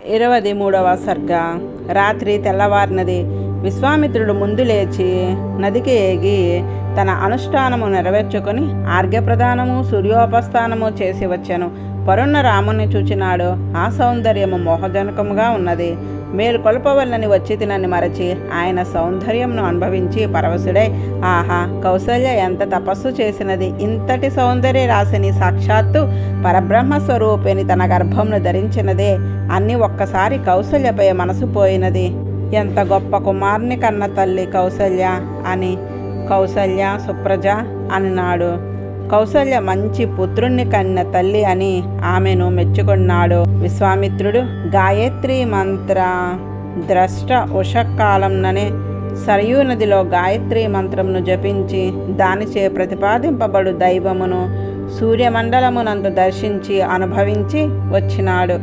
23వ సర్గ. రాత్రి తెల్లవారినది. విశ్వామిత్రుడు ముందు లేచి నదికి ఏగి తన అనుష్ఠానము నెరవేర్చుకొని ఆర్ఘ్యప్రదానము సూర్యోపస్థానము చేసి వచ్చాను. పరున్న రాముని చూచినాడు. ఆ సౌందర్యము మోహజనకముగా ఉన్నది. మేలుకొల్పవల్లని వచ్చి తినని మరచి ఆయన సౌందర్యంను అనుభవించి పరవశుడై, ఆహా, కౌసల్య ఎంత తపస్సు చేసినది! ఇంతటి సౌందర్య రాశిని సాక్షాత్తు పరబ్రహ్మ స్వరూపిణి తన గర్భంను ధరించినదే అన్ని ఒక్కసారి కౌసల్యపై మనసు పోయినది. ఎంత గొప్ప కుమారుని కన్న తల్లి కౌసల్య అని కౌసల్య సుప్రజ అన్నాడు. కౌసల్య మంచి పుత్రుణ్ణి కన్న తల్లి అని ఆమెను మెచ్చుకున్నాడు. విశ్వామిత్రుడు గాయత్రి మంత్ర ద్రష్ట ఉషకాలంననే సరయూ నదిలో గాయత్రి మంత్రమును జపించి దానిచే ప్రతిపాదింపబడు దైవమును సూర్యమండలమునందు దర్శించి అనుభవించి వచ్చినాడు.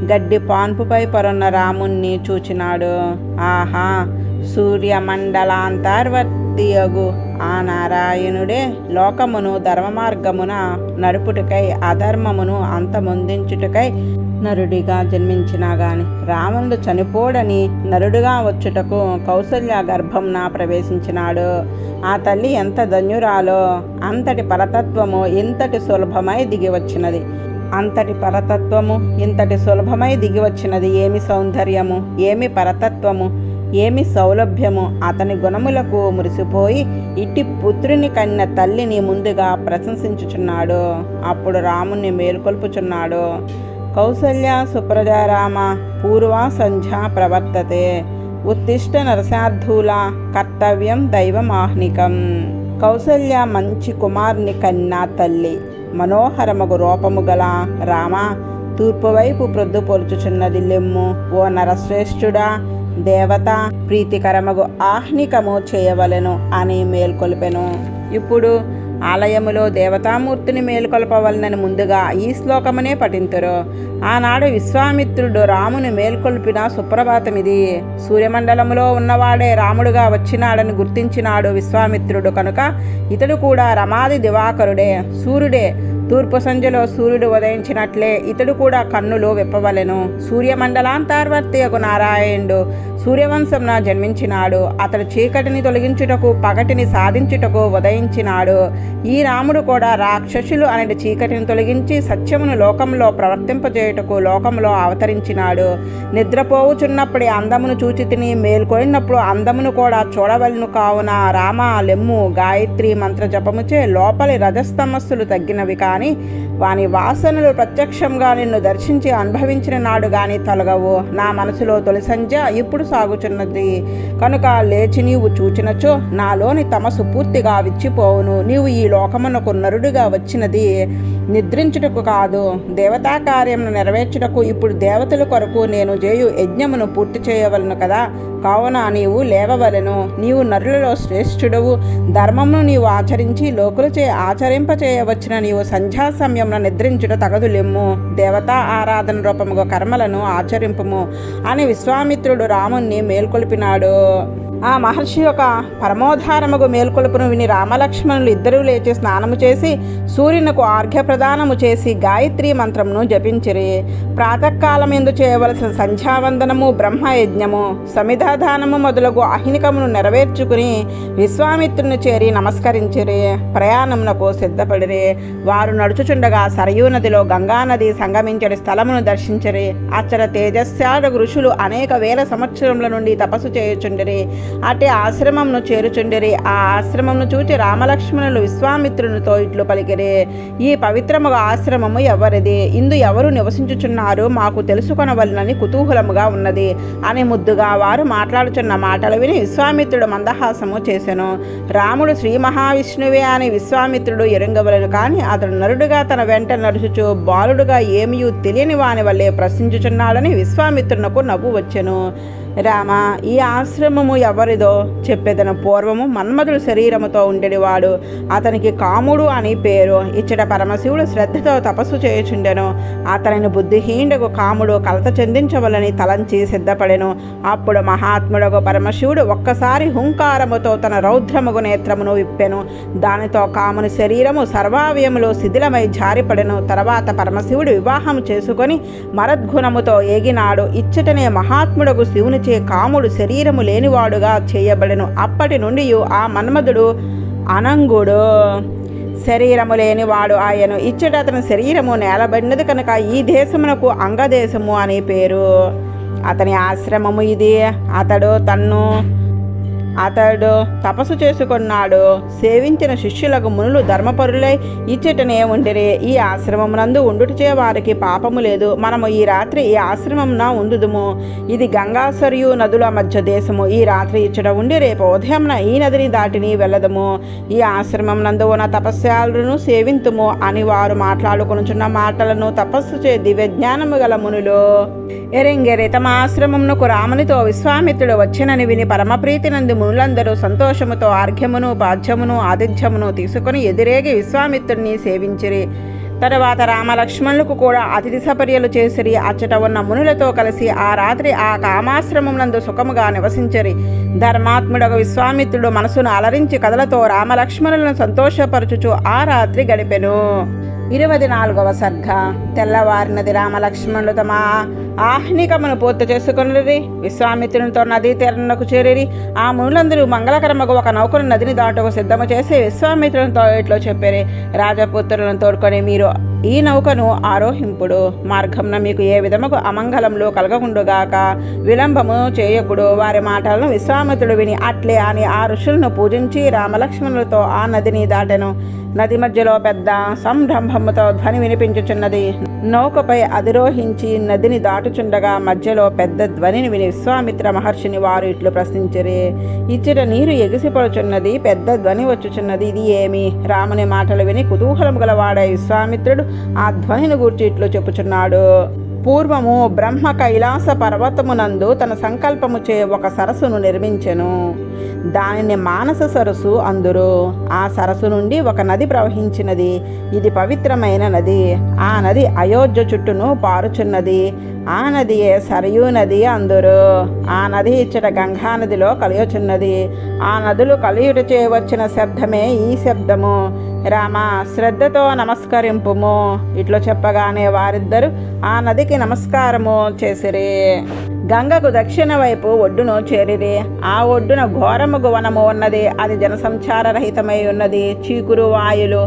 గడ్డి పాన్పుపై పరున్న రాముణ్ణి చూచినాడు. ఆహా, సూర్యమండలాంతర్వర్తియగు ఆ నారాయణుడే లోకమును ధర్మమార్గమున నడుపుటకై అధర్మమును అంతమొందించుటకై నరుడిగా జన్మించినా గాని రావణుడు చనిపోడని నరుడుగా వచ్చుటకు కౌసల్య గర్భంన ప్రవేశించినాడు. ఆ తల్లి ఎంత ధన్యురాలో! అంతటి పరతత్వము ఇంతటి సులభమై దిగివచ్చినది. అంతటి పరతత్వము ఇంతటి సులభమై దిగివచ్చినది. ఏమి సౌందర్యము, ఏమి పరతత్వము, ఏమి సౌలభ్యము! అతని గుణములకు మురిసిపోయి ఇట్టి పుత్రుని కన్న తల్లిని ముందుగా ప్రశంసించుచున్నాడు. అప్పుడు రాముణ్ణి మేల్కొల్పుచున్నాడు. కౌసల్య సుప్రజారామ పూర్వా సంధ్యా ప్రవర్తతే ఉత్తిష్ట నరసార్థూల కర్తవ్యం దైవమాహ్నికం. కౌసల్య మంచి కుమారుని కన్నా తల్లి. మనోహరమగు రూపము గల రామ, తూర్పువైపు ప్రొద్దు పొలుచుచున్నది లెమ్ము. ఓ నరశ్రేష్ఠుడా, దేవత ప్రీతికరమగు ఆహ్నికము చేయవలెను అని మేల్కొల్పెను. ఇప్పుడు ఆలయములో దేవతామూర్తిని మేల్కొల్పవలనని ముందుగా ఈ శ్లోకమునే పఠింతురు. ఆనాడు విశ్వామిత్రుడు రాముని మేల్కొల్పిన సుప్రభాతమిది. సూర్యమండలములో ఉన్నవాడే రాముడుగా వచ్చినాడని గుర్తించినాడు విశ్వామిత్రుడు. కనుక ఇతడు కూడా రమాది దివాకరుడే, సూర్యుడే. తూర్పు సంధ్యలో సూర్యుడు ఉదయించినట్లే ఇతడు కూడా కన్నులు విప్పవలెను. సూర్యమండలాంతర్వర్తియగు నారాయణుడు సూర్యవంశంన జన్మించినాడు. అతడు చీకటిని తొలగించుటకు పగటిని సాధించుటకు ఉదయించినాడు. ఈ రాముడు కూడా రాక్షసులు అనే చీకటిని తొలగించి సత్యమును లోకంలో ప్రవర్తింపజేయుటకు లోకంలో అవతరించినాడు. నిద్రపోవుచున్నప్పుడే అందమును చూచి తిని మేల్కొనినప్పుడు అందమును కూడా చూడవలను. కావున రామ లెమ్ము, గాయత్రి మంత్ర జపముచే లోపలి రజస్తమస్సులు తగ్గినవి కానీ వాని వాసనలు ప్రత్యక్షంగా నిన్ను దర్శించి అనుభవించిన నాడు గాని తొలగవు. నా మనసులో తొలి సంధ్య ఇప్పుడు సాగుచున్నది కనుక లేచి నీవు చూచినచో నాలోని తమసు పూర్తిగా విచ్చిపోవును. నీవు ఈ లోకమునకు నరుడిగా వచ్చినది నిద్రించుటకు కాదు, దేవతా కార్యమును నెరవేర్చుటకు. ఇప్పుడు దేవతల కొరకు నేను చేయు యజ్ఞమును పూర్తి చేయవలను కదా. కావున నీవు లేవవలెను. నీవు నరులలో శ్రేష్ఠుడవు. ధర్మమును నీవు ఆచరించి లోకులచే ఆచరింపచేయవచ్చిన నీవు సంధ్యా సమయంలో నిద్రించుట తగదులెమ్ము. దేవతా ఆరాధన రూపముగా కర్మలను ఆచరింపుము అని విశ్వామిత్రుడు రాముణ్ణి మేల్కొల్పినాడు. ఆ మహర్షి యొక్క పరమోద్ధారముగు మేల్కొలుపును విని రామలక్ష్మణులు ఇద్దరూ లేచి స్నానము చేసి సూర్యునకు ఆర్ఘ్యప్రదానము చేసి గాయత్రి మంత్రమును జపించిరి. ప్రాతకాలం ఎందు చేయవలసిన సంధ్యావందనము, బ్రహ్మయజ్ఞము, సమిధాదానము మొదలగు అహినికమును నెరవేర్చుకుని విశ్వామిత్రుని చేరి నమస్కరించిరి. ప్రయాణమునకు సిద్ధపడిరి. వారు నడుచుచుండగా సరయూ నదిలో గంగానది సంగమించడి స్థలమును దర్శించిరి. అచ్చట తేజస్యాడు ఋషులు అనేక వేల సంవత్సరముల నుండి తపస్సు చేయుచుండిరి. అటే ఆశ్రమంను చేరుచుండిరి. ఆ ఆశ్రమంను చూచి రామలక్ష్మణులు విశ్వామిత్రునితో ఇట్లు పలికిరి. ఈ పవిత్రముగా ఆశ్రమము ఎవరిది? ఇందు ఎవరు నివసించుచున్నారు? మాకు తెలుసుకొనవలనని కుతూహలముగా ఉన్నది అని ముద్దుగా వారు మాట్లాడుచున్న మాటలు విని విశ్వామిత్రుడు మందహాసము చేసెను. రాముడు శ్రీ మహావిష్ణువే అని విశ్వామిత్రుడు ఎరుంగవలను. కానీ అతడు నరుడుగా తన వెంట నడుచుచు బాలుడుగా ఏమీ తెలియని వాని వల్లే ప్రశ్నించుచున్నాడని విశ్వామిత్రునకు నవ్వు వచ్చెను. రామ, ఈ ఆశ్రమము ఎవరిదో చెప్పేదను. పూర్వము మన్మధుడు శరీరముతో ఉండేవాడు. అతనికి కాముడు అని పేరు. ఇచ్చట పరమశివుడు శ్రద్ధతో తపస్సు చేయుచుండెను. అతనిని బుద్ధిహీనుడకు కాముడు కలత చెందించవలని తలంచి సిద్ధపడెను. అప్పుడు మహాత్ముడకు పరమశివుడు ఒక్కసారి హుంకారముతో తన రౌద్రముగు నేత్రమును విప్పెను. దానితో కాముని శరీరము సర్వావయములో శిథిలమై జారిపడెను. తర్వాత పరమశివుడు వివాహం చేసుకొని మరద్గుణముతో ఏగినాడు. ఇచ్చటనే మహాత్ముడకు శివునిచే కాముడు శరీరము లేనివాడుగా చేయబడెను. అప్పటి నుండి ఆ మన్మధుడు అనంగుడు శరీరము లేనివాడు ఆయను. ఇచ్చట అతని శరీరము నేలబడినది కనుక ఈ దేశమునకు అంగదేశము అని పేరు. అతని ఆశ్రమము ఇది. అతడు తపస్సు చేసుకున్నాడు. సేవించిన శిష్యులకు మునులు ధర్మపరులై ఇచ్చటనే ఉండిరి. ఈ ఆశ్రమమునందు ఉండుటచే వారికి పాపము లేదు. మనము ఈ రాత్రి ఈ ఆశ్రమమున ఉందుదుము. ఇది గంగా సరియు నదుల మధ్య దేశము. ఈ రాత్రి ఇచ్చట ఉండి రేపు ఉదయంన ఈ నదిని దాటిని వెళ్ళదము. ఈ ఆశ్రమమునందు ఉన్న తపస్యాలను సేవింతుము అని వారు మాట్లాడుకొనుచున్న మాటలను తపస్సు చే దివ్య జ్ఞానము గల మునులు ఎరింగెరి. తమ ఆశ్రమమునకు రామునితో విశ్వామిత్రుడు వచ్చెనని విని పరమప్రీతి నందు మునులందరూ సంతోషముతో ఆర్ఘ్యమును పాద్యమును ఆతిథ్యమును తీసుకుని ఎదురేగి విశ్వామిత్రుడిని సేవించిరి. తరువాత రామలక్ష్మణులకు కూడా అతిథి సపర్యలు చేసిరి. అచ్చట ఉన్న మునులతో కలిసి ఆ రాత్రి ఆ కామాశ్రమమునందు సుఖముగా నివసించరి. ధర్మాత్ముడకు విశ్వామిత్రుడు మనసును అలరించి కథలతో రామలక్ష్మణులను సంతోషపరచుచు ఆ రాత్రి గడిపెను. 24వ సర్గ. తెల్లవారినది. రామలక్ష్మణులు తమ ఆహ్నికమును పూర్తి చేసుకున్నది. విశ్వామిత్రునితో నదీ తీరమునకు చేరిరి. ఆ మునులందరూ మంగళకరమగు ఒక నౌకను నదిని దాటుకు సిద్ధము చేసి విశ్వామిత్రునితో ఇట్లో చెప్పారు. రాజపుత్రులను తోడుకొని మీరు ఈ నౌకను ఆరోహింపుడు. మార్గంన మీకు ఏ విధముకు అమంగళములు కలగకుండుగాక. విలంబము చేయకుడు. వారి మాటలను విశ్వామిత్రుడు విని అట్లే అని ఆ ఋషులను పూజించి రామలక్ష్మణులతో ఆ నదిని దాటెను. నది మధ్యలో పెద్ద సంరంభముతో ధ్వని వినిపించుచున్నది. నౌకపై అధిరోహించి నదిని దాటుచుండగా మధ్యలో పెద్ద ధ్వనిని విని విశ్వామిత్ర మహర్షిని వారు ఇట్లు ప్రశ్నించిరి. ఇచ్చట నీరు ఎగిసిపడుచున్నది, పెద్ద ధ్వని వచ్చుచున్నది, ఇది ఏమి? రాముని మాటలు విని కుతూహలం గలవాడే విశ్వామిత్రుడు ఆ ధ్వనిని గూర్చి ఇట్లు చెప్పుచున్నాడు. పూర్వము బ్రహ్మ కైలాస పర్వతమునందు తన సంకల్పముచే ఒక సరస్సును నిర్మించెను. దానిని మానస సరస్సు అందురు. ఆ సరస్సు నుండి ఒక నది ప్రవహించినది. ఇది పవిత్రమైన నది. ఆ నది అయోధ్య చుట్టూను పారుచున్నది. ఆ నదియే సరయూ నది అందురు. ఆ నది ఇచ్చట గంగా నదిలో కలియుచున్నది. ఆ నదులు కలియుటచే వచ్చిన శబ్దమే ఈ శబ్దము. రామ, శ్రద్ధతో నమస్కరింపుము. ఇట్లు చెప్పగానే వారిద్దరూ ఆ నదికి నమస్కారము చేసిరి. గంగకు దక్షిణ వైపు ఒడ్డును చేరిరి. ఆ ఒడ్డున ఘోరముగు వనము ఉన్నది. అది జనసంచార రహితమై ఉన్నది. చీకురు వాయులు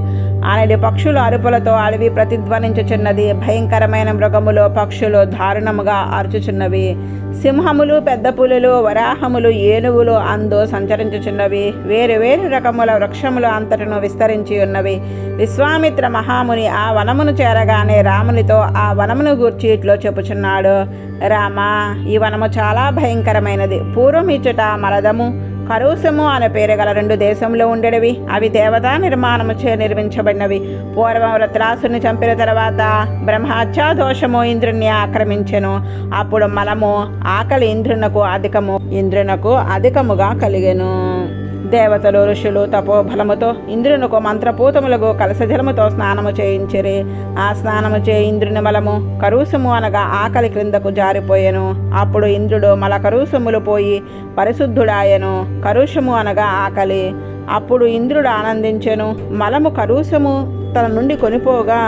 అనడి పక్షులు అరుపులతో అడవి ప్రతిధ్వనించుచున్నది. భయంకరమైన మృగములు పక్షులు దారుణముగా అరుచుచున్నవి. సింహములు, పెద్ద పులులు, వరాహములు, ఏనుగులు అందు సంచరించుచున్నవి. వేరు వేరు రకముల వృక్షములు అంతటను విస్తరించి ఉన్నవి. విశ్వామిత్ర మహాముని ఆ వనమును చేరగానే రామునితో ఆ వనమును గూర్చి ఇట్లో చెప్పుచున్నాడు. రామ, ఈ వనము చాలా భయంకరమైనది. పూర్వం ఇచ్చట మలదము, కరుసము అనే పేరు గల 2 దేశంలో ఉండేవి. అవి దేవతా నిర్మాణముచే నిర్మించబడినవి. పూర్వం వృత్రాసుని చంపిన తర్వాత బ్రహ్మహత్యా దోషము ఇంద్రుని ఆక్రమించెను. అప్పుడు మలము, ఆకలి ఇంద్రునకు అధికముగా కలిగెను. దేవతలు, ఋషులు తపోబలముతో ఇంద్రునకు మంత్రపూతములకు కలసజలముతో స్నానము చేయించిరి. ఆ స్నానము చే ఇంద్రుని మలము కరుసము అనగా ఆకలి క్రిందకు జారిపోయెను. అప్పుడు ఇంద్రుడు మల కరుసములు పోయి పరిశుద్ధుడాయను. కరుషము అనగా ఆకలి. అప్పుడు ఇంద్రుడు ఆనందించెను. మలము కరుసము తన నుండి కొనిపోగా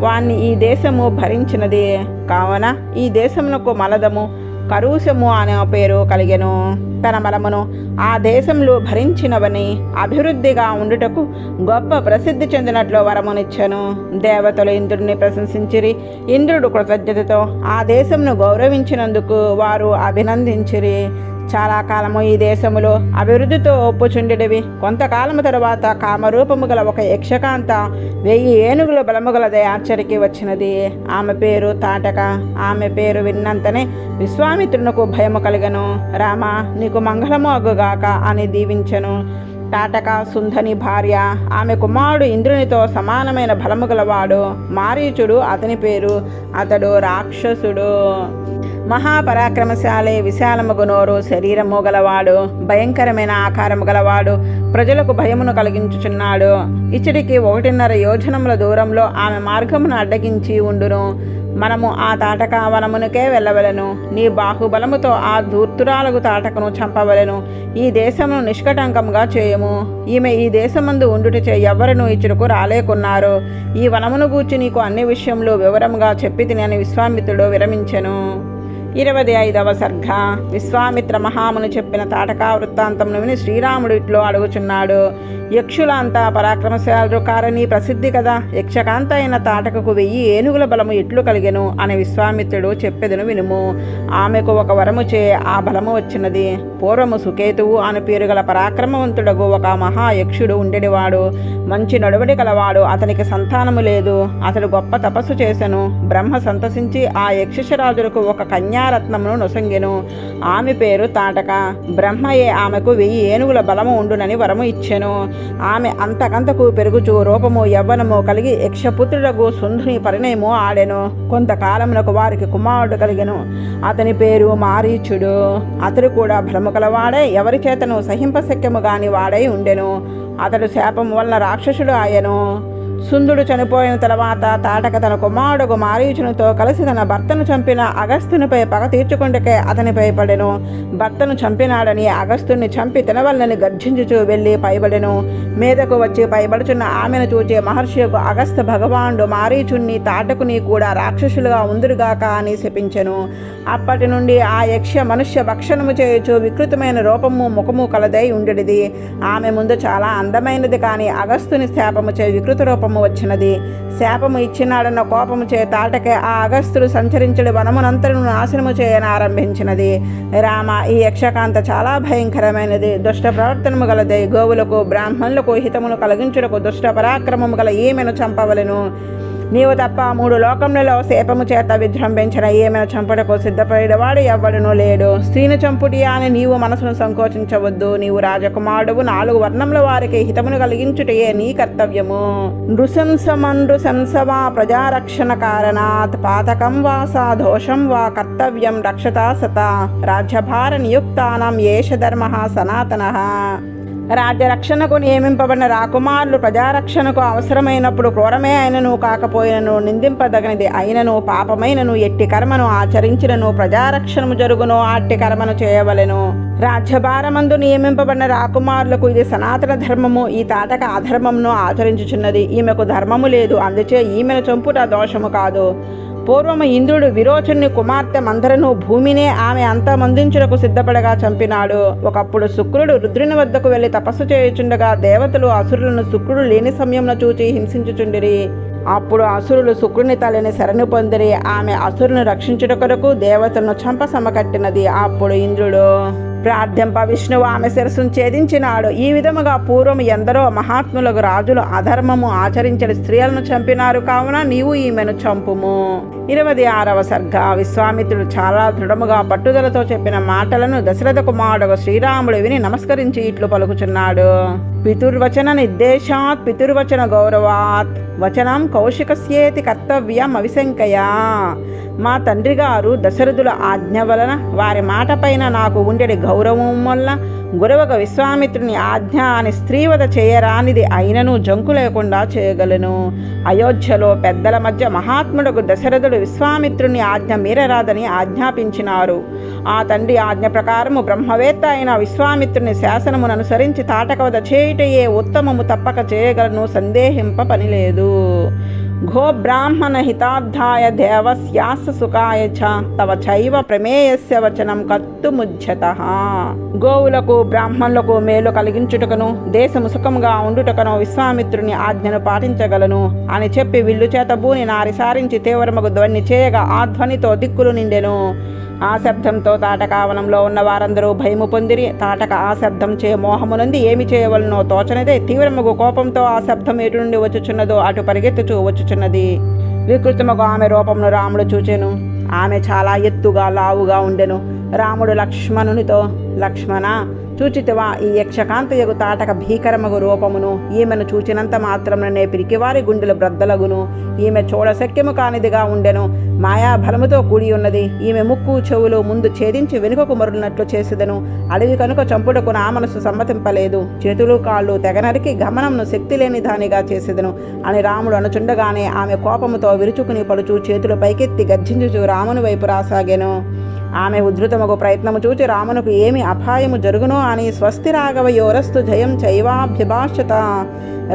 వాణ్ణి ఈ దేశము భరించినది. కావున ఈ దేశమునకు మలదము, కరుసము అనే పేరు కలిగెను. తన బలమును ఆ దేశంలో భరించినవని అభివృద్ధిగా ఉండుటకు గొప్ప ప్రసిద్ధి చెందినట్లు వరమునిచ్చెను. దేవతలు ఇంద్రుడిని ప్రశంసించిరి. ఇంద్రుడు కృతజ్ఞతతో ఆ దేశంను గౌరవించినందుకు వారు అభినందించిరి. చాలా కాలము ఈ దేశములో అభివృద్ధితో ఒప్పుచుండెడివి. కొంతకాలము తరువాత కామరూపము గల ఒక యక్షకాంత 1000 ఏనుగుల బలము గలదే ఆశ్చర్యకి వచ్చినది. ఆమె పేరు తాటక. ఆమె పేరు విన్నంతనే విశ్వామిత్రునకు భయము కలిగెను. రామ, నీకు మంగళము అగుగాక అని దీవించెను. తాటక సుంధని భార్య. ఆమె కుమారుడు ఇంద్రునితో సమానమైన బలము గలవాడు. మారీచుడు అతని పేరు. అతడు రాక్షసుడు. మహాపరాక్రమశాలి, విశాలముగు నోరు, శరీరము గలవాడు, భయంకరమైన ఆకారము గలవాడు, ప్రజలకు భయమును కలిగించుచున్నాడు. ఇచ్చటికి 1.5 యోజనముల దూరంలో ఆమె మార్గమును అడ్డగించి ఉండును. మనము ఆ తాటక వనమునకే వెళ్ళవలెను. నీ బాహుబలముతో ఆ ధూర్తురాలకు తాటకను చంపవలెను. ఈ దేశమును నిష్కటంకంగా చేయము. ఈమె ఈ దేశమందు ఉండుటచే ఎవ్వరను ఇచ్చుటకు రాలేకున్నారు. ఈ వనమును గూర్చి నీకు అన్ని విషయములు వివరముగా చెప్పి తినని విశ్వామిత్రుడు విరమించెను. 25వ సర్గ. విశ్వామిత్ర మహాముని చెప్పిన తాటకా వృత్తాంతమును విని శ్రీరాముడు ఇట్లో అడుగుచున్నాడు. యక్షుల అంతా పరాక్రమశాలు కారని ప్రసిద్ధి కదా. యక్షకాంత అయిన తాటకకు 1000 ఏనుగుల బలము ఎట్లు కలిగెను అని విశ్వామిత్రుడు చెప్పెదను వినుము. ఆమెకు ఒక వరము చే ఆ బలము వచ్చినది. పూర్వము సుకేతువు అను పేరు గల పరాక్రమవంతుడగు ఒక మహాయక్షుడు ఉండేవాడు. మంచి నడువడి కలవాడు. అతనికి సంతానము లేదు. అతడు గొప్ప తపస్సు చేసెను. బ్రహ్మ సంతసించి ఆ యక్షరాజులకు ఒక కన్యారత్నమును నొసంగెను. ఆమె పేరు తాటక. బ్రహ్మయే ఆమెకు 1000 ఏనుగుల బలము ఉండునని వరము ఇచ్చెను. ఆమె అంతకంతకు పెరుగుచు రూపము యవ్వనము కలిగి యక్షపుత్రుడగు సుంధుని పరిణయము ఆడెను. కొంతకాలమునకు వారికి కుమారుడు కలిగెను. అతని పేరు మారీచుడు. అతడు కూడా భ్రమ కలవాడై ఎవరి చేతను సహింపశక్యము గాని వాడై ఉండెను. అతడు శాపము వలన రాక్షసుడు ఆయను. సుందుడు చనిపోయిన తర్వాత తాటక తన కుమారుడు మారీచునితో కలిసి తన భర్తను చంపిన అగస్త్యునిపై పగ తీర్చుకుంటకే అతనిపై పడెను. భర్తను చంపినాడని అగస్త్యుని చంపి తినవల్లని గర్జించుచూ వెళ్ళి పైబడెను. మీదకు వచ్చి పైబడుచున్న ఆమెను చూచే మహర్షి అగస్త్య భగవానుడు మారీచుని తాటకుని కూడా రాక్షసులుగా ఉందురుగాక అని శపించెను. అప్పటి నుండి ఆ యక్ష మనుష్య భక్షణము చేయుచు వికృతమైన రూపము ముఖము కలదై ఉండేది. ఆమె ముందు చాలా అందమైనది, కానీ అగస్త్యుని శాపము చే వికృత రూపము వచ్చినది. శాపము ఇచ్చినాడన్న కోపము చే తాటకే ఆ అగస్త్యుడు సంచరించడి వనమునంతను నాశనము చేయనారంభించినది. రామ, ఈ యక్షకాంత చాలా భయంకరమైనది, దుష్ట ప్రవర్తనము గలది. గోవులకు బ్రాహ్మణులకు హితమును కలిగించుటకు దుష్ట పరాక్రమము గల ఈమెను చంపవలెను. నీవు తప్ప 3 లోకములలో శాపము చేత విజృంభించిన ఈమెను చంపుటకు సిద్ధపడేవాడు ఎవ్వడునూ లేడు. స్త్రీని చంపుటి అని నీవు మనసును సంకోచించవద్దు. నీవు రాజకుమారుడువు. 4 వర్ణముల వారికి హితమును కలిగించుటయే నీ కర్తవ్యము. నృశంసవా ప్రజారక్షణ కారణాత్ పాతకం వా సా దోషం వా కర్తవ్యం రక్షతా సత రాజ్యభార నియుక్తానం ఏష ధర్మః సనాతనః. రాజ్యరక్షణకు నియమింపబడిన రాకుమారులు ప్రజారక్షణకు అవసరమైనప్పుడు క్రూరమే అయినను కాకపోయినను నిందింపదగినది అయినను పాపమైనను ఎట్టి కర్మను ఆచరించినను ప్రజారక్షణము జరుగునో అట్టి కర్మను చేయవలెను. రాజ్యభారమందు నియమింపబడిన రాకుమారులకు ఇది సనాతన ధర్మము. ఈ తాటక అధర్మమును ఆచరించుచున్నది. ఈమెకు ధర్మము లేదు, అందుచే ఈమెను చంపుట దోషము కాదు. పూర్వము ఇంద్రుడు విరోచనుని కుమార్తె మందరను భూమినే ఆమె అంతమందించుటకు సిద్ధపడగా చంపినాడు. ఒకప్పుడు శుక్రుడు రుద్రుని వద్దకు వెళ్లి తపస్సు చేయుచుండగా దేవతలు అసురులను శుక్రుడు లేని సమయంలో చూచి హింసించుచుండిరి. అప్పుడు అసురులు శుక్రుని తల్లిని శరణు పొందిరి. ఆమె అసురును రక్షించుట కొరకు దేవతలను చంప సమకట్టినది. అప్పుడు ఇంద్రుడు ప్రార్థింప విష్ణువు ఆమె శిరస్సును ఛేదించినాడు. ఈ విధముగా పూర్వం ఎందరో మహాత్ములకు రాజులు అధర్మము ఆచరించని స్త్రీలను చంపినారు. కావున నీవు ఈమెను చంపుము. 26వ సర్గ. విశ్వామిత్రుడు చాలా దృఢముగా పట్టుదలతో చెప్పిన మాటలను దశరథ కుమారుడు శ్రీరాముడు విని నమస్కరించి ఇట్లు పలుకుచున్నాడు. పితుర్వచన నిర్దేశాత్ పితుర్వచన గౌరవాత్ వచనం కౌశికస్యేతి కర్తవ్యం అవిశంకయా. మా తండ్రి గారు దశరథుల ఆజ్ఞ వలన వారి మాట పైన నాకు ఉండేది గౌరవం వల్ల గురవక విశ్వామిత్రుని ఆజ్ఞ అని స్త్రీవధ చేయరానిది అయినను జంకు లేకుండా చేయగలను. అయోధ్యలో పెద్దల మధ్య మహాత్ముడుకు దశరథుడు విశ్వామిత్రుని ఆజ్ఞ మీరరాదని ఆజ్ఞాపించినారు. ఆ తండ్రి ఆజ్ఞ ప్రకారము బ్రహ్మవేత్త అయిన విశ్వామిత్రుని శాసనమును అనుసరించి తాటకవధ చేయుటయే ఉత్తమము, తప్పక చేయగలను, సందేహింప పనిలేదు. గో బ్రాహ్మణ హితార్థాయ దేవస్యాస సుఖాయ చ తవ చైవ ప్రమేయస్య వచనం కర్తుముజ్యతః. గోవులకు బ్రాహ్మణులకు మేలు కలిగించుటకును దేశము సుఖముగా ఉండుటకును విశ్వామిత్రుని ఆజ్ఞను పాటించగలను అని చెప్పి విల్లు చేత భూని నారి సారించి తీవ్రముగు ధ్వని చేయగా ఆ ధ్వనితో దిక్కులు నిండెను. ఆ శబ్దంతో తాటకావనంలో ఉన్న వారందరూ భయము పొందిరి. తాటక ఆ శబ్దం చే మోహమునంది ఏమి చేయవలనో తోచనిదే తీవ్రముగు కోపంతో ఆ శబ్దం ఎటు నుండి వచ్చుచున్నదో అటు పరిగెత్తుచూ వచ్చుచున్నది. వికృతముగా ఆమె రూపమును రాముడు చూచెను. ఆమె చాలా ఎత్తుగా లావుగా ఉండెను. రాముడు లక్ష్మణునితో, లక్ష్మణ, చూచితివా ఈ యక్షకాంతయగు తాటక భీకరమగు రూపమును, ఈమెను చూచినంత మాత్రముననే పిరికివారి గుండెలు బ్రద్దలగును. ఈమె చూడశక్యము కానిదిగా ఉండెను, మాయా బలముతో కూడి ఉన్నది. ఈమె ముక్కు చెవులు ముందు ఛేదించి వెనుకకు మరులినట్లు చేసేదను. అడవి కనుక చంపుటకు నా మనసు సమ్మతింపలేదు. చేతులు కాళ్ళు తెగనరికి గమనమును శక్తి లేని దానిగా చేసేదను అని రాముడు అనుచుండగానే ఆమె కోపముతో విరుచుకుని పడుచు చేతులు పైకెత్తి గర్జించుచు రాముని వైపు రాసాగెను. ఆమె ఉద్ధృతముకు ప్రయత్నము చూచి రామునకు ఏమి అపాయము జరుగునో అని స్వస్తి రాఘవయోరస్తు జయం చైవాభ్యభాషత,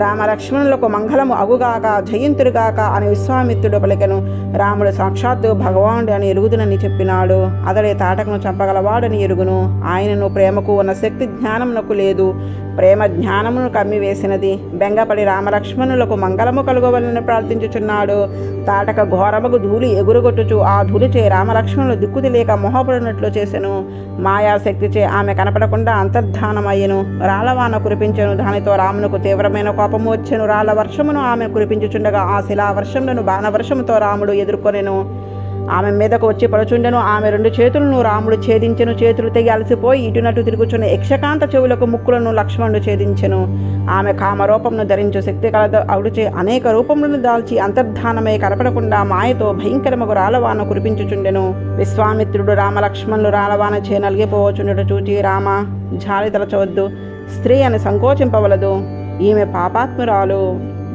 రామలక్ష్మణులకు మంగళము అగుగాక జయింతురుగాక అని విశ్వామిత్రుడు పలికెను. రాముడు సాక్షాత్తు భగవానుడు అని ఎరుగుదునని చెప్పినాడు. అతడే తాటకను చంపగలవాడని ఎరుగును. ఆయనను ప్రేమకు ఉన్న శక్తి జ్ఞానమునకు లేదు. ప్రేమ జ్ఞానమును కమ్మివేసినది. బెంగపడి రామలక్ష్మణులకు మంగళము కలుగవలని ప్రార్థించుచున్నాడు. తాటక ఘోరముగు ధూళి ఎగురుగొట్టుచు ఆ ధూళిచే రామలక్ష్మణులు దిక్కుదిలేక మొహపడినట్లు చేసెను. మాయాశక్తిచే ఆమె కనపడకుండా అంతర్ధానమయ్యెను. రాళ్లవాన కురిపించెను. దానితో రామునకు తీవ్రమైన కోపము వచ్చెను. రాళ్ల వర్షమును ఆమె కురిపించుచుండగా ఆ శిలావర్షములను బాణవర్షముతో రాముడు ఎదుర్కొనెను. ఆమె మీదకు వచ్చి పడుచుండెను. ఆమె 2 చేతులను రాముడు ఛేదించెను. చేతులు తెగి అలసిపోయి ఇటునటు తిరుగుచున్న యక్షకాంత చెవులకు ముక్కులను లక్ష్మణుడు ఛేదించెను. ఆమె కామరూపమును ధరించు శక్తి కలదు అవుడుచే అనేక రూపములను దాల్చి అంతర్ధానమై కనపడకుండా మాయతో భయంకరముగు రాలవాన కురిపించుచుండెను. విశ్వామిత్రుడు రామలక్ష్మణులు రాలవాన చే నలిగిపోవచుండట చూచి, రామ జాలి తలచవద్దు, స్త్రీ అని సంకోచింపవలదు, ఈమె పాపాత్మురాలు,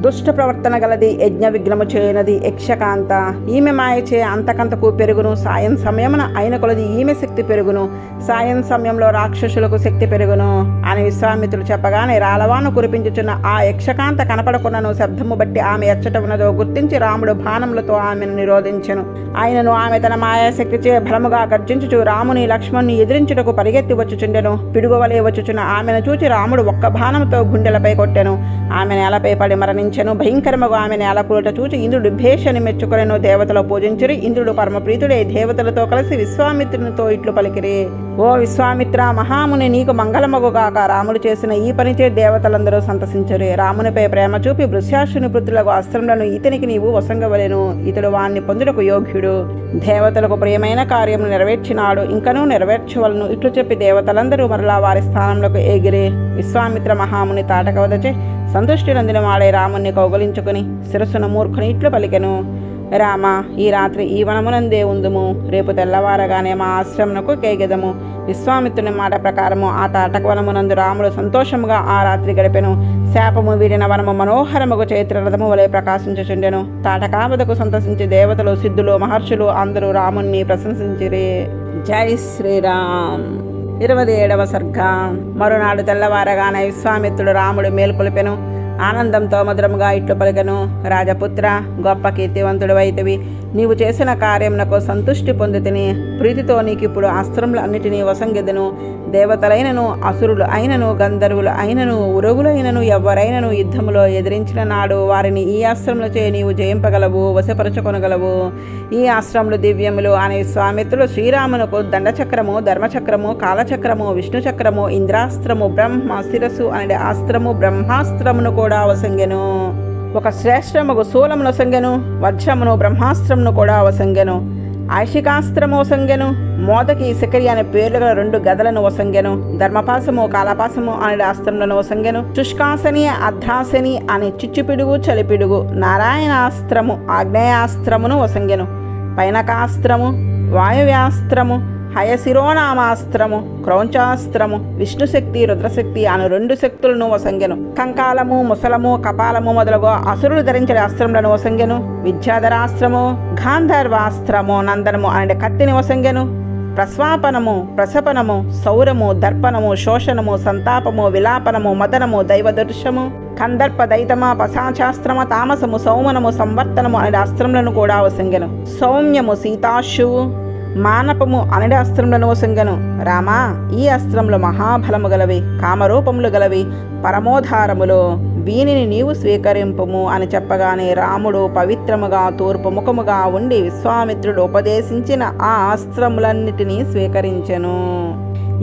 దుష్ట ప్రవర్తన గలది, యజ్ఞ విఘ్నము చేయనది యక్షకాంత. ఈమె మాయచే అంతకంతకు పెరుగును. సాయం సమయమున అయిన కొలది ఈమె శక్తి పెరుగును. సాయం సమయంలో రాక్షసులకు శక్తి పెరుగును అని విశ్వామిత్రుడు చెప్పగానే రాలవాను కురిపించుచున్న ఆ యక్షకాంత కనపడకున్నను శబ్దము బట్టి ఆమె ఎచ్చట ఉన్నదో గుర్తించి రాముడు బాణములతో ఆమెను నిరోధించెను. ఆయనను ఆమె తన మాయాశక్తిచే బలముగా గర్జించుచు రాముని లక్ష్మణుని ఎదిరించుటకు పరిగెత్తి వచ్చుచుండెను. పిడుగువలే వచ్చుచున్న ఆమెను చూచి రాముడు ఒక్క బాణముతో గుండెలపై కొట్టెను. ఆమె నేలపై పడి మరణించెను. భయంకరముగా ఆమె నేలకూలట చూచి ఇంద్రుడు భేషని మెచ్చుకొనెను. దేవతలు పూజించిరి. ఇంద్రుడు పరమప్రీతుడే. దేవతలతో కలిసి విశ్వామిత్రునితో ఇట్లు పలికిరి, ఓ విశ్వామిత్ర, మహాముని నీకు మంగళమగుగాక. రాముడు చేసిన ఈ పనిచే దేవతలందరూ సంతసించరు. రామునిపై ప్రేమ చూపి వృష్యాశుని పుత్రులకు అస్త్రములను ఇతనికి నీవు వసంగవలెను. ఇతడు వాణ్ణి పొందుటకు యోగ్యుడు. దేవతలకు ప్రియమైన కార్యమును నెరవేర్చినాడు, ఇంకనూ నెరవేర్చవలను. ఇట్లు చెప్పి దేవతలందరూ మరలా వారి స్థానంలోకి ఎగిరి విశ్వామిత్ర మహాముని తాటక వదచే సంతుష్టి నందిన వాడే రాముణ్ణి కౌగలించుకుని శిరస్సున మూర్ఖుని ఇట్లు పలికెను, రామ, ఈ రాత్రి ఈ వనమునందే ఉందుము. రేపు తెల్లవారగానే మా ఆశ్రమమునకు కేగెదము. విశ్వామిత్రుని మాట ప్రకారము ఆ తాటక వనమునందు రాముడు సంతోషముగా ఆ రాత్రి గడిపెను. శాపము వీడిన వనము మనోహరముగు చైత్రరథము వలె ప్రకాశించుచుండెను. తాటకావదకు సంతసించి దేవతలు, సిద్ధులు, మహర్షులు అందరూ రాముణ్ణి ప్రశంసించిరి. జై శ్రీరామ్. 27వ సర్గం. మరునాడు తెల్లవారగానే విశ్వామిత్రుడు రాముడు మేల్కొలిపెను. ఆనందంతో మధురముగా ఇట్లు పలికెను, రాజపుత్ర, గొప్ప కీర్తివంతుడు అయితివి. నీవు చేసిన కార్యమునకు సంతుష్టి పొందితిని. ప్రీతితో నీకిప్పుడు అస్త్రములు అన్నిటినీ వసంగెదను. దేవతలైనను, అసురులు అయినను, గంధర్వులు అయినను, ఉరగులైనను ఎవరైనను యుద్ధములో ఎదిరించిన నాడు వారిని ఈ అస్త్రములచే నీవు జయింపగలవు, వశపరచుకొనగలవు. ఈ అస్త్రములు దివ్యములు అని విశ్వామిత్రుడు శ్రీరామునకు దండచక్రము, ధర్మచక్రము, కాలచక్రము, విష్ణుచక్రము, ఇంద్రాస్త్రము, బ్రహ్మ శిరస్సు అనే అస్త్రము, బ్రహ్మాస్త్రమును కూడా వసంగెను. ఒక శ్రేష్టముగు శూలమును వసంగెను. వజ్రమును, బ్రహ్మాస్త్రమును కూడా వసంగెను. ఐషికాస్త్రము వసంగెను. మోదకి, శిఖరి అనే పేర్లు గల 2 గదలను వసంగెను. ధర్మపాసము, కాలపాసము అనే అస్త్రములను వసంగెను. శుష్కాసని, అర్ధాసని అని చిచ్చుపిడుగు, చలిపిడుగు, నారాయణాస్త్రము, ఆగ్నేయాస్త్రమును వసంగెను. పైనకాస్త్రము, వాయువ్యాస్త్రము, హయశిరోనామాస్త్రము, క్రౌంచాస్త్రము, విష్ణుశక్తి, రుద్రశక్తి అను 2 శక్తులను వసంగెను. కంకాలము, ముసలము, కపాలము మొదలగు అసురులు ధరించిన అస్త్రములను వసంగెను. విద్యాధరాస్త్రము, గాంధర్వాస్త్రము, నందనము అనే కత్తిని వసంగెను. ప్రస్వాపనము, ప్రసపనము, సౌరము, దర్పణము, శోషణము, సంతాపము, విలాపనము, మదనము, దైవదర్శము, కందర్ప, దైతమ, పశాచాస్త్రమ, తామసము, సౌమనము, సంవర్తనము అనే అస్త్రములను కూడా వసంగెను. సౌమ్యము, సీతాశువు, మానపము అనడి అస్త్రములను వసంగెను. రామా, ఈ అస్త్రములు మహాబలము గలవి, కామరూపములు గలవి, పరమోధారములు. వీనిని నీవు స్వీకరింపుము అని చెప్పగానే రాముడు పవిత్రముగా తూర్పు ముఖముగా ఉండి విశ్వామిత్రుడు ఉపదేశించిన ఆ అస్త్రములన్నిటినీ స్వీకరించెను.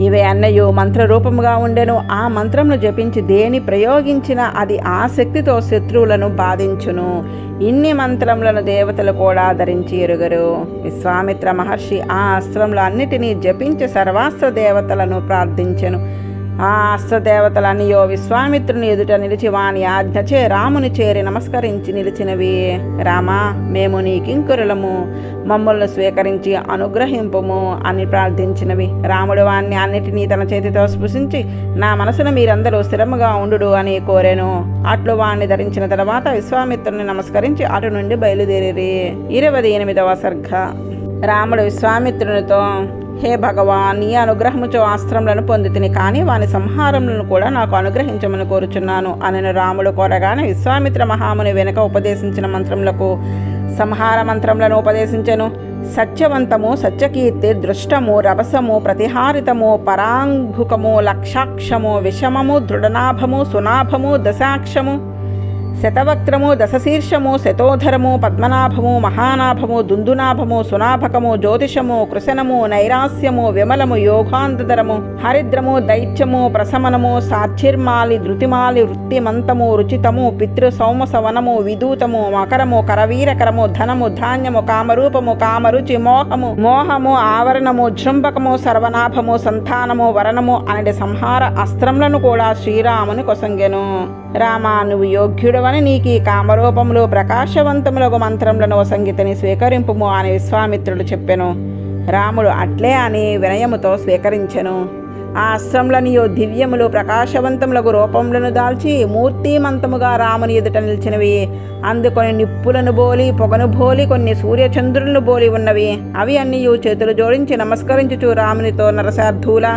ఇవే అన్నయు మంత్రరూపముగా ఉండెను. ఆ మంత్రమును జపించి దేని ప్రయోగించినా అది ఆ శక్తితో శత్రువులను బాధించును. ఇన్ని మంత్రములను దేవతలు కూడా ధరించి ఎరుగరు. విశ్వామిత్ర మహర్షి ఆ అస్త్రములు అన్నిటినీ జపించి సర్వాస్త్ర దేవతలను ప్రార్థించెను. ఆ అష్టదేవతలనియో విశ్వామిత్రుని ఎదుట నిలిచి వాని ఆజ్ఞచే రాముని చేరి నమస్కరించి నిలిచినవి. రామా, మేము నీ కింకరులము, మమ్మల్ని స్వీకరించి అనుగ్రహింపుము అని ప్రార్థించినవి. రాముడు వాణ్ణి అన్నిటినీ తన చేతితో స్పృశించి నా మనసును మీరందరూ స్థిరముగా ఉండు అని కోరెను. అట్లు వాణ్ణి ధరించిన తర్వాత విశ్వామిత్రుని నమస్కరించి అటు నుండి బయలుదేరి. 28వ సర్గ. రాముడు విశ్వామిత్రునితో, హే భగవాన్, నీ అనుగ్రహముచో అస్త్రములను పొందితిని, కానీ వాని సంహారములను కూడా నాకు అనుగ్రహించమని కోరుచున్నాను అని రాముడు కోరగానే విశ్వామిత్ర మహాముని వెనుక ఉపదేశించిన మంత్రములకు సంహార మంత్రములను ఉపదేశించెను. సత్యవంతము, సత్యకీర్తి, దృష్టము, రభసము, ప్రతిహారితము, పరాంగుకము, లక్షాక్షము, విషమము, దృఢనాభము, సునాభము, దశాక్షము, శతవక్త్రము, దశశీర్షము, శతోధరము, పద్మనాభము, మహానాభము, దుందునాభము, సునాభకము, జ్యోతిషము, కృశనము, నైరాస్యము, విమలము, యోగాంతరము, హరిద్రము, దైత్యము, ప్రశమనము, సాచిర్మాలి, ధృతిమాలి, వృత్తిమంతము, రుచితము, పితృ సౌమసవనము, విదూతము, మకరము, కరవీరకరము, ధనము, ధాన్యము, కామరూపము, కామరుచి, మోహము, ఆవరణము, జృంభకము, సర్వనాభము, సంతానము, వరణము అనేది సంహార అస్త్రములను కూడా శ్రీరాముని కొసంగెను. రామా, నువ్వు యోగ్యుడవని నీకు ఈ కామరూపములు ప్రకాశవంతములకు మంత్రములను సంగీతని స్వీకరింపుము అని విశ్వామిత్రుడు చెప్పెను. రాముడు అట్లే అని వినయముతో స్వీకరించెను. ఆ అస్త్రములనియో దివ్యములు ప్రకాశవంతములకు రూపములను దాల్చి మూర్తిమంతముగా రాముని ఎదుట నిలిచినవి. అందుకొని నిప్పులను బోలి, పొగను బోలి, కొన్ని సూర్యచంద్రులను బోలి ఉన్నవి. అవి అన్నీ చేతులు జోడించి నమస్కరించుచు రామునితో, నరసార్థులా,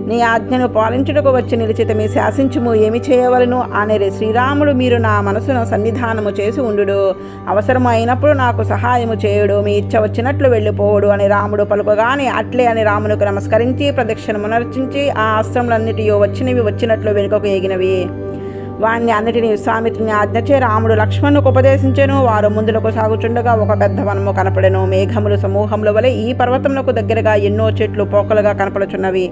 నీ ఆజ్ఞను పాలించుటకు వచ్చి నిలిచితమి, శాసించుము, ఏమి చేయవలను అనేది. శ్రీరాముడు, మీరు నా మనసును సన్నిధానము చేసి ఉండు, అవసరము అయినప్పుడు నాకు సహాయము చేయుడు, మీ ఇచ్చ వచ్చినట్లు వెళ్ళిపోవుడు అని రాముడు పలుకగానే అట్లే అని రామునికి నమస్కరించి ప్రదక్షిణమునర్చించి ఆ అస్త్రములన్నిటియో వచ్చినట్లు వెనుకకు ఎగినవి. వాణ్ణి అన్నిటినీ విశ్వామిత్రుని ఆజ్ఞచే రాముడు లక్ష్మణుకు ఉపదేశించెను. వారు ముందులకు సాగుచుండగా ఒక పెద్ద వనము కనపడెను. మేఘములు సమూహముల వలె ఈ పర్వతములకు దగ్గరగా ఎన్నో చెట్లు పోకలుగా కనపడుచున్నవి.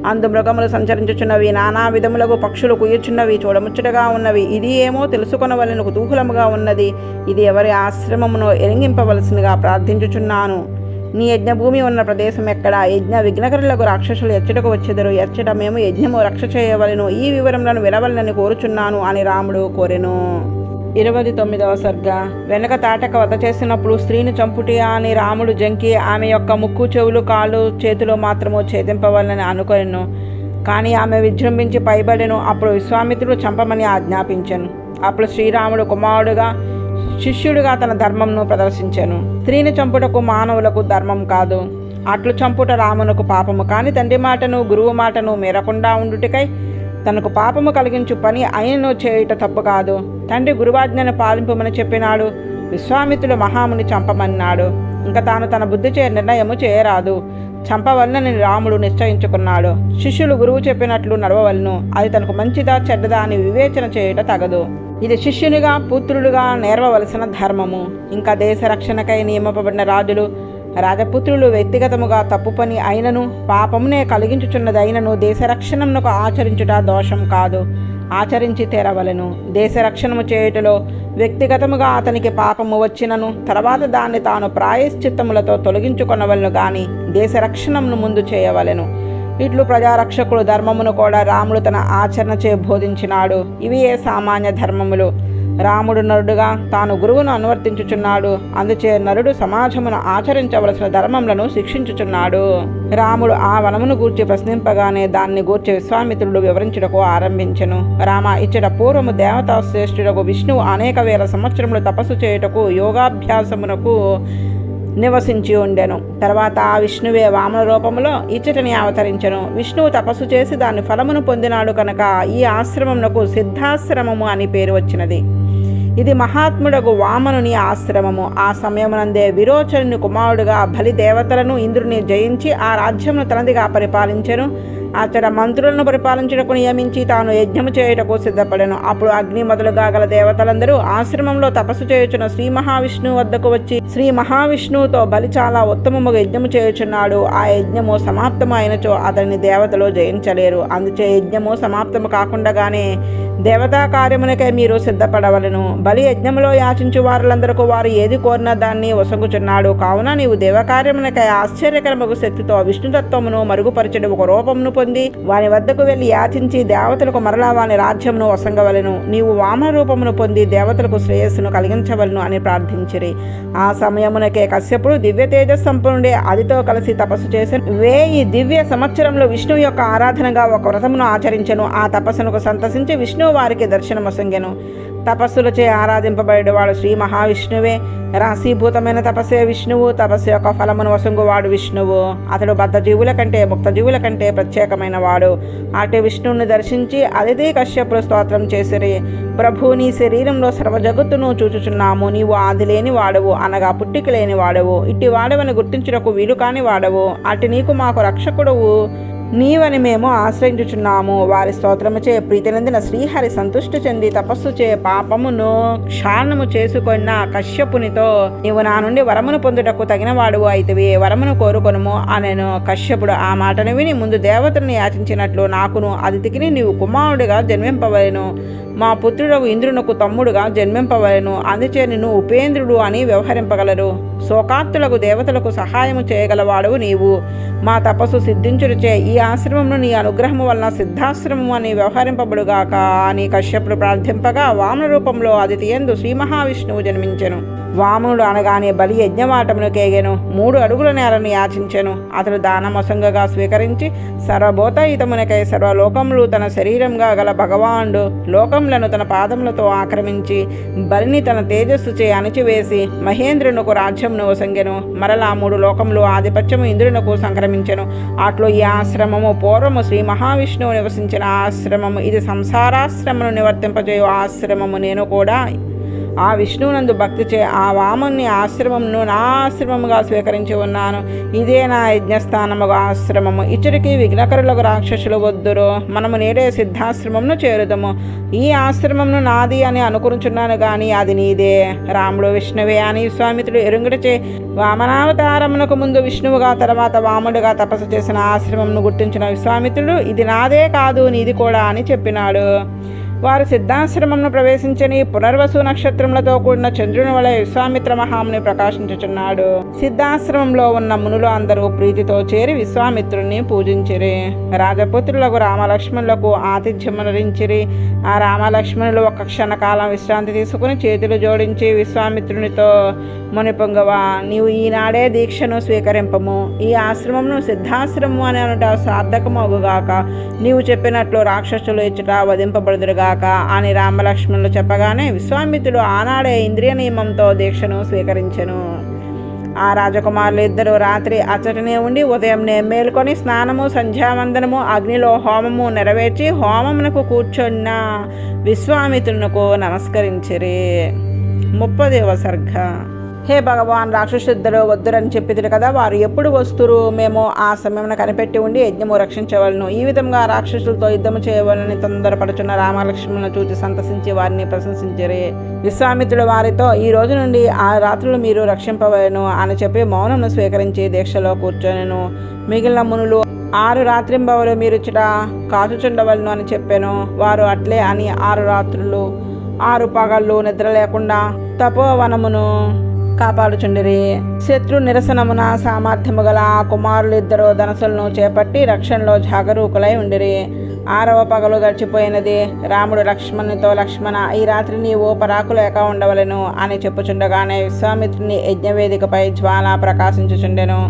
అందు మృగములు సంచరించుచున్నవి, నానా విధములకు పక్షులు కుయ్యుచున్నవి, చూడముచ్చటగా ఉన్నవి. ఇది ఏమో తెలుసుకొనవలెను కుతూహలముగా ఉన్నది. ఇది ఎవరి ఆశ్రమమును ఎరింగింపవలసినగా ప్రార్థించుచున్నాను. నీ యజ్ఞభూమి ఉన్న ప్రదేశం ఎక్కడ? యజ్ఞ విఘ్నకరులకు రాక్షసులు ఎచ్చటకు వచ్చెదరు. ఎచ్చట మేము యజ్ఞము రక్ష చేయవలెను. ఈ వివరములను వినవలనని కోరుచున్నాను అని రాముడు కోరెను. 29వ సర్గ. వెనక తాటక వధ చేసినప్పుడు స్త్రీని చంపుటి అని రాముడు జంకి ఆమె యొక్క ముక్కు, చెవులు, కాళ్ళు, చేతులు మాత్రము ఛేదింపవలనని అనుకొనెను. కానీ ఆమె విజృంభించి పైబడెను. అప్పుడు విశ్వామిత్రుడు చంపమని ఆజ్ఞాపించెను. అప్పుడు శ్రీరాముడు కుమారుడుగా, శిష్యుడిగా తన ధర్మంను ప్రదర్శించెను. స్త్రీని చంపుటకు మానవులకు ధర్మం కాదు. అట్లు చంపుట రామునకు పాపము. కానీ తండ్రి మాటను, గురువు మాటను మీరకుండా ఉండుటకై తనకు పాపము కలిగించు పని ఆయనను చేయుట తప్పు కాదు. తండ్రి గురువాజ్ఞను పాలింపమని చెప్పినాడు. విశ్వామిత్రుడు మహాముని చంపమన్నాడు. ఇంకా తాను తన బుద్ధిచే నిర్ణయము చేయరాదు. చంపవలనని రాముడు నిశ్చయించుకున్నాడు. శిష్యులు గురువు చెప్పినట్లు నడవవలను. అది తనకు మంచిదా చెడ్డదా అని వివేచన చేయుట తగదు. ఇది శిష్యునిగా, పుత్రుడుగా నేర్వవలసిన ధర్మము. ఇంకా దేశ రక్షణకై నియమింపబడిన రాజులు, రాజపుత్రులు వ్యక్తిగతముగా తప్పు పని అయినను, పాపమునే కలిగించుచున్నదైనను దేశరక్షణమునకు ఆచరించుట దోషం కాదు. ఆచరించి తీరవలెను. దేశరక్షణము చేయుటలో వ్యక్తిగతముగా అతనికి పాపము వచ్చినను తర్వాత దాన్ని తాను ప్రాయశ్చిత్తములతో తొలగించుకొనవలను. గాని దేశరక్షణమును ముందు చేయవలెను. ఇట్లు ప్రజారక్షకుడు ధర్మమును కూడా రాముడు తన ఆచరణచే బోధించినాడు. ఇవి ఏ సామాన్య ధర్మములు. రాముడు నరుడుగా తాను గురువును అనువర్తించుచున్నాడు. అందుచే నరుడు సమాజమును ఆచరించవలసిన ధర్మములను శిక్షించుచున్నాడు. రాముడు ఆ వనమును గూర్చి ప్రశ్నింపగానే దాన్ని గూర్చి విశ్వామిత్రుడు వివరించుటకు ఆరంభించెను. రామ, ఇచ్చట పూర్వము దేవతా శ్రేష్ఠుడకు విష్ణువు అనేక వేల సంవత్సరములు తపస్సు చేయుటకు యోగాభ్యాసమునకు నివసించి ఉండెను. తర్వాత ఆ విష్ణువే వామన రూపములో ఇచ్చటని అవతరించెను. విష్ణువు తపస్సు చేసి దాని ఫలమును పొందినాడు కనుక ఈ ఆశ్రమమునకు సిద్ధాశ్రమము అని పేరు వచ్చినది. ఇది మహాత్ముడకు వామనుని ఆశ్రమము. ఆ సమయమునందే విరోచనుని కుమారుడుగా బలి దేవతలను ఇంద్రుని జయించి ఆ రాజ్యమును తనదిగా పరిపాలించెను. అతడ మంత్రులను పరిపాలించుటకు నియమించి తాను యజ్ఞము చేయుటకు సిద్ధపడెను. అప్పుడు అగ్ని మొదలుగా గల దేవతలందరూ ఆశ్రమంలో తపస్సు చేయుచున్న శ్రీ మహావిష్ణువు వద్దకు వచ్చి శ్రీ మహావిష్ణువుతో బలి చాలా ఉత్తమముగా యజ్ఞము చేయుచున్నాడు. ఆ యజ్ఞము సమాప్తము అయినచో అతని దేవతలు జయించలేరు. అందుచే యజ్ఞము సమాప్తము కాకుండానే దేవతా కార్యమునకై మీరు సిద్ధపడవలను. బలి యజ్ఞములో యాచించు వారులందరకు వారు ఏది కోరినా దాన్ని వసంగుచున్నాడు. కావున నీవు దేవకార్యమునకై ఆశ్చర్యకరముగు శక్తితో విష్ణుతత్వమును మరుగుపరచడు ఒక రూపమును పొంది వాని వద్దకు వెళ్లి యాచించి దేవతలకు మరలా వాని రాజ్యమును వసంగవలను. నీవు వామన రూపమును పొంది దేవతలకు శ్రేయస్సును కలిగించవలను అని ప్రార్థించిరి. ఆ సమయమునకే కశ్యపుడు దివ్య తేజస్సంపన్నుడే ఆదితో కలిసి తపస్సు చేసి 1000 దివ్య సంవత్సరంలో విష్ణువు యొక్క ఆరాధనగా ఒక వ్రతమును ఆచరించెను. ఆ తపస్సునకు సంతసించి విష్ణువు వారికి దర్శనమొసంగెను. తపస్సులచే ఆరాధింపబడేవాడు శ్రీ మహావిష్ణువే. రాశీభూతమైన తపస్సే విష్ణువు. తపస్సు యొక్క ఫలమును వసంగువాడు విష్ణువు. అతడు బద్ధజీవుల కంటే ముక్తజీవుల కంటే ప్రత్యేకమైన వాడు. అటు విష్ణువుని దర్శించి అదితి కశ్యపుడు స్తోత్రం చేసిరి. ప్రభు, నీ శరీరంలో సర్వజగత్తును చూచుచున్నాము. నీవు ఆది లేని వాడవు, అనగా పుట్టిక లేని వాడవు. ఇట్టి వాడవని గుర్తించుటకు వీలు కాని వాడవు. అటు నీకు మాకు రక్షకుడవు నీవని మేము ఆశ్రయించుచున్నాము. వారి స్తోత్రముచే ప్రీతినందిన శ్రీహరి సంతుష్టి చెంది తపస్సు చే పాపమును క్షాళనము చేసుకున్న కశ్యపునితో, నీవు నా నుండి వరమును పొందుటకు తగిన వాడువు అయితివి, వరమును కోరుకొనుము అనెను. కశ్యపుడు ఆ మాటను విని ముందు దేవతల్ని యాచించినట్లు నాకును అదితికిని నీవు కుమారుడిగా జన్మింపవలెను. మా పుత్రుడవు ఇంద్రునకు తమ్ముడుగా జన్మింపవలెను. అందుచే నిన్ను ఉపేంద్రుడు అని వ్యవహరింపగలరు. శోకార్తులకు దేవతలకు సహాయము చేయగలవాడవు నీవు. మా తపస్సు సిద్ధించుడిచే ఈ ఆశ్రమమును నీ అనుగ్రహము వలన సిద్ధాశ్రమము అని వ్యవహరింపబడుగాక అని కశ్యపుడు ప్రార్థింపగా వామన రూపంలో అదితి యందు శ్రీ మహావిష్ణువు జన్మించెను. వామనుడు అనగానే బలి యజ్ఞవాటమును కేగెను. 3 అడుగుల నేలను యాచించెను. అతడు దానమొసంగగా స్వీకరించి సర్వభూతహితమునకై సర్వలోకములు తన శరీరంగా గల భగవానుడు లోకములను తన పాదములతో ఆక్రమించి బలిని తన తేజస్సుచే అణిచివేసి మహేంద్రునకు రాజ్యమును వసంగెను. మరలా 3 లోకములు ఆధిపత్యము ఇంద్రునకు సంక్రమించెను. అట్లు ఈ ఆశ్రమము పూర్వము శ్రీ మహావిష్ణువు నివసించిన ఆశ్రమము. ఇది సంసారాశ్రమను నివర్తింపజేయు ఆశ్రమము. నేను కూడా ఆ విష్ణువునందు భక్తిచే ఆ వాముని ఆశ్రమమును నా ఆశ్రమముగా స్వీకరించి ఉన్నాను. ఇదే నా యజ్ఞస్థానముగా ఆశ్రమము. ఇచ్చడికి విఘ్నకరులకు రాక్షసులు వద్దురు. మనము నేడే సిద్ధాశ్రమమును చేరుదము. ఈ ఆశ్రమమును నాది అని అనుకుంటున్నాను గాని అది నీదే. రాముడు విష్ణువే అని విశ్వామిత్రుడు ఎరుంగుటచే వామనావతారమునకు ముందు విష్ణువుగా తర్వాత వాముడుగా తపస్సు చేసిన ఆశ్రమమును గుర్తించిన విశ్వామిత్రుడు ఇది నాదే కాదు నీది కూడా అని చెప్పినాడు. వారు సిద్ధాశ్రమంను ప్రవేశించని పునర్వసు నక్షత్రములతో కూడిన చంద్రుని వలె విశ్వామిత్ర మహాముని ప్రకాశించుచున్నాడు. సిద్ధాశ్రమంలో ఉన్న మునులు అందరూ ప్రీతితో చేరి విశ్వామిత్రుని పూజించిరి. రాజపుత్రులకు రామలక్ష్మణులకు ఆతిథ్యమునరించిరి. ఆ రామలక్ష్మణులు ఒక క్షణకాలం విశ్రాంతి తీసుకుని చేతులు జోడించి విశ్వామిత్రునితో, మునిపొంగవా, నీవు ఈనాడే దీక్షను స్వీకరింపము. ఈ ఆశ్రమమును సిద్ధాశ్రమము అని అనుట సార్థకమగుగాక. నీవు చెప్పినట్లు రాక్షసులు ఇచ్చట వధింపబడుదురుగా అని రామలక్ష్మణులు చెప్పగానే విశ్వామిత్రుడు ఆనాడే ఇంద్రియ నియమంతో దీక్షను స్వీకరించెను. ఆ రాజకుమారులు ఇద్దరు రాత్రి అచ్చటనే ఉండి ఉదయంనే మేల్కొని స్నానము సంధ్యావందనము అగ్నిలో హోమము నెరవేర్చి హోమమునకు కూర్చున్న విశ్వామిత్రునకు నమస్కరించిరి. 30వ సర్గ. హే భగవాన్, రాక్షసుద్దరు వద్దురని చెప్పిదురు కదా, వారు ఎప్పుడు వస్తురు? మేము ఆ సమయమున కనిపెట్టి ఉండి యజ్ఞము రక్షించవలను. ఈ విధంగా రాక్షసులతో యుద్ధము చేయవలని తొందరపడుచున్న రామలక్ష్మణులను చూసి సంతసించి వారిని ప్రశంసించిరి. విశ్వామిత్రుడు వారితో, ఈ రోజు నుండి 6 రాత్రులు మీరు రక్షింపవలను అని చెప్పి మౌనమును స్వీకరించి దీక్షలో కూర్చొనెను. మిగిలిన మునులు 6 రాత్రింబవలు మీరుచుట కాచుచుండవలను అని చెప్పాను. వారు అట్లే అని 6 రాత్రులు 6 పగళ్ళు నిద్ర లేకుండా తపోవనమును కాపాడుచుండిరి. శత్రు నిరసనమున సామర్థ్యము గల ఆ కుమారులిద్దరూ ధనసులను చేపట్టి రక్షణలో జాగరూకులై ఉండిరి. 6వ పగలు గడిచిపోయినది. రాముడు లక్ష్మణునితో, లక్ష్మణ, ఈ రాత్రి నీవు పరాకు లేక ఉండవలెను అని చెప్పుచుండగానే విశ్వామిత్రుని యజ్ఞవేదికపై జ్వాల ప్రకాశించుచుండెను.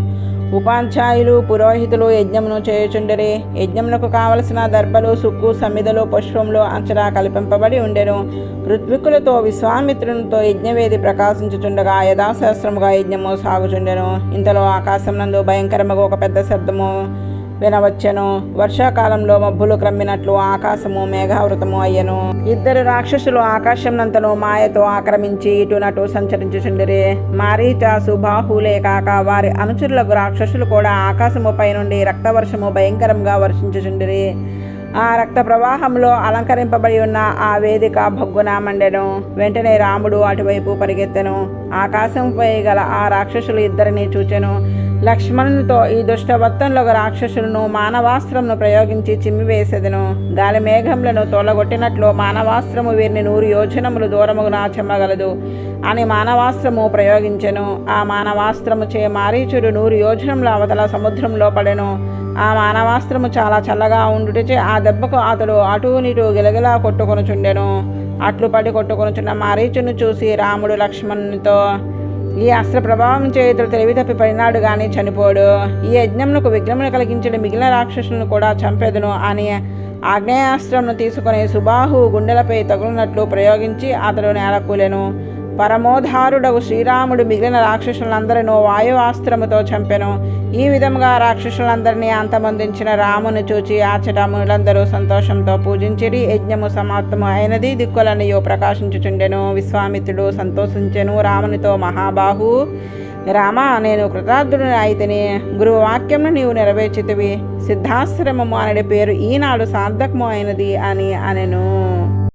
ఉపాధ్యాయులు పురోహితులు యజ్ఞమును చేయుచుండిరి. యజ్ఞమునకు కావలసిన దర్భలు, సుక్కు, సమిదలు, పుష్పములు అంచనా కల్పింపబడి ఉండెను. ఋత్వికులతో విశ్వామిత్రునితో యజ్ఞవేది ప్రకాశించుచుండగా యథాశాస్త్రముగా యజ్ఞము సాగుచుండెను. ఇంతలో ఆకాశం నందు భయంకరముగా ఒక పెద్ద శబ్దము వినవచ్చెను. వర్షాకాలంలో మబ్బులు క్రమ్మినట్లు ఆకాశము మేఘావృతము అయ్యెను. 2 రాక్షసులు ఆకాశంనంతను మాయతో ఆక్రమించి ఇటునటు సంచరించుచుండిరి. మారీచాసు బాహులే కాక వారి అనుచరులకు రాక్షసులు కూడా ఆకాశముపై నుండి రక్తవర్షము భయంకరంగా వర్షించుచుండిరి. ఆ రక్త ప్రవాహంలో అలంకరింపబడి ఉన్న ఆ వేదిక భగ్గున మండెను. వెంటనే రాముడు అటువైపు పరిగెత్తెను. ఆకాశంపై గల ఆ రాక్షసులు 2 చూచెను. లక్ష్మణునితో, ఈ దుష్టవర్తంలో రాక్షసులను మానవాస్త్రమును ప్రయోగించి చిమ్మివేసెదను. గాలి మేఘములను తోలగొట్టినట్లు మానవాస్త్రము వీరిని 100 యోజనములు దూరమున చెమ్మగలదు అని మానవాస్త్రము ప్రయోగించెను. ఆ మానవాస్త్రము చే మారీచుడు 100 యోజనముల అవతల సముద్రంలో పడెను. ఆ మానవాస్త్రము చాలా చల్లగా ఉండుటచే ఆ దెబ్బకు అతడు అటూ నీటు గిలగిలా కొట్టుకొనుచుండెను. అట్లు పడి కొట్టుకొనుచున్న మారీచును చూసి రాముడు లక్ష్మణునితో, ఈ అస్త్ర ప్రభావం చేతులు తెలివి తప్పి పడినాడు గాని చనిపోడు. ఈ యజ్ఞమునకు విఘ్నమును కలిగించిన మిగిలిన రాక్షసులను కూడా చంపెదను అని ఆగ్నేయాస్త్రమును తీసుకుని సుబాహు గుండెలపై తగులునట్లు ప్రయోగించి అతడు నేలకూలెను. పరమోధారుడగు శ్రీరాముడు మిగిలిన రాక్షసులందరినూ వాయువాస్త్రముతో చంపెను. ఈ విధముగా రాక్షసులందరినీ అంతమొందించిన రాముని చూచి ఆచట మునులందరూ సంతోషంతో పూజించిరి. యజ్ఞము సమాప్తము అయినది, దిక్కులన్నయో ప్రకాశించుచుండెను. విశ్వామిత్రుడు సంతోషించెను. రామునితో, మహాబాహు రామా, నేను కృతార్థుడిని అయితిని. గురువు వాక్యమును నీవు నెరవేర్చితివి. సిద్ధాశ్రమము అనే పేరు ఈనాడు సార్థకము అయినది అని అనెను.